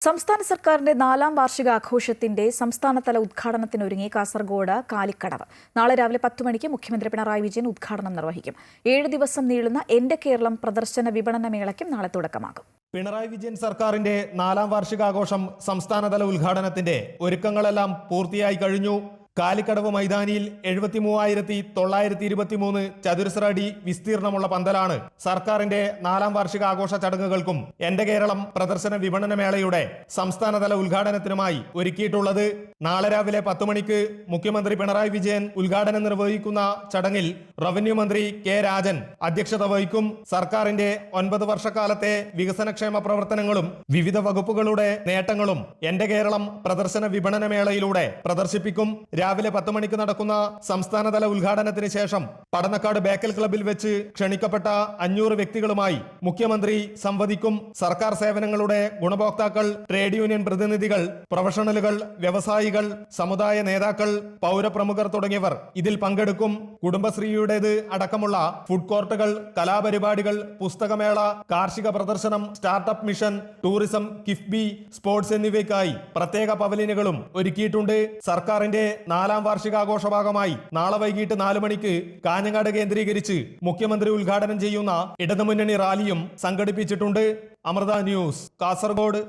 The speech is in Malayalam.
സംസ്ഥാന സർക്കാരിന്റെ 4ാം വാർഷികാഘോഷത്തിന്റെ സംസ്ഥാനതല ഉദ്ഘാടനത്തിനൊരുങ്ങി കാസർഗോഡ് കാലിക്കടവ്. നാളെ രാവിലെ 10 മണിക്ക് മുഖ്യമന്ത്രി പിണറായി വിജയൻ ഉദ്ഘാടനം നിർവഹിക്കും. 7 ദിവസം നീളുന്ന എന്റെ കേരളം പ്രദർശന വിപണന മേളയ്ക്കും നാളെ തുടക്കമാകും. പിണറായി വിജയൻ സർക്കാരിന്റെ 4ാം വാർഷികാഘോഷം സംസ്ഥാനതല ഉദ്ഘാടനത്തിന്റെ ഒരുക്കങ്ങളെല്ലാം പൂർത്തിയായി കഴിഞ്ഞു. കാലിക്കടവ് മൈതാനിയിൽ 73,923 ചതുരശ്ര അടി വിസ്തീർണമുള്ള പന്തലാണ് സർക്കാരിന്റെ 4ാം വാർഷികാഘോഷ ചടങ്ങുകൾക്കും എന്റെ കേരളം പ്രദർശന വിപണന മേളയുടെ സംസ്ഥാനതല ഉദ്ഘാടനത്തിനുമായി ഒരുക്കിയിട്ടുള്ളത്. നാളെ രാവിലെ 10 മണിക്ക് മുഖ്യമന്ത്രി പിണറായി വിജയൻ ഉദ്ഘാടനം നിർവഹിക്കുന്ന ചടങ്ങിൽ റവന്യൂ മന്ത്രി കെ രാജൻ അധ്യക്ഷത വഹിക്കും. സർക്കാരിന്റെ 9 വർഷക്കാലത്തെ വികസനക്ഷേമ പ്രവർത്തനങ്ങളും വിവിധ വകുപ്പുകളുടെ നേട്ടങ്ങളും എന്റെ കേരളം പ്രദർശന വിപണന മേളയിലൂടെ പ്രദർശിപ്പിക്കും. രാവിലെ 10 മണിക്ക് നടക്കുന്ന സംസ്ഥാനതല ഉദ്ഘാടനത്തിന് ശേഷം പടന്നക്കാട് ബേക്കൽ ക്ലബിൽ വെച്ച് ക്ഷണിക്കപ്പെട്ട 500 വ്യക്തികളുമായി മുഖ്യമന്ത്രി സംവദിക്കും. സർക്കാർ സേവനങ്ങളുടെ ഗുണഭോക്താക്കൾ, ട്രേഡ് യൂണിയൻ പ്രതിനിധികൾ, പ്രൊഫഷണലുകൾ, വ്യവസായികൾ, സമുദായ നേതാക്കൾ, പൗരപ്രമുഖർ തുടങ്ങിയവർ ഇതിൽ പങ്കെടുക്കും. കുടുംബശ്രീയുടേത് അടക്കമുള്ള ഫുഡ് കോർട്ടുകൾ, കലാപരിപാടികൾ, പുസ്തകമേള, കാർഷിക പ്രദർശനം, startup mission, tourism, KIIFB, sports എന്നിവയ്ക്കായി പ്രത്യേക പവലിയനുകളും ഒരുക്കിയിട്ടുണ്ട്. സർക്കാരിന്റെ 4ാം വാർഷികാഘോഷ ഭാഗമായി നാളെ വൈകിട്ട് 4 മണിക്ക് കാഞ്ഞങ്ങാട് കേന്ദ്രീകരിച്ച് മുഖ്യമന്ത്രി ഉദ്ഘാടനം ചെയ്യുന്ന ഇടതുമുന്നണി റാലിയും സംഘടിപ്പിച്ചിട്ടുണ്ട്. അമൃത ന്യൂസ്, കാസർഗോഡ്.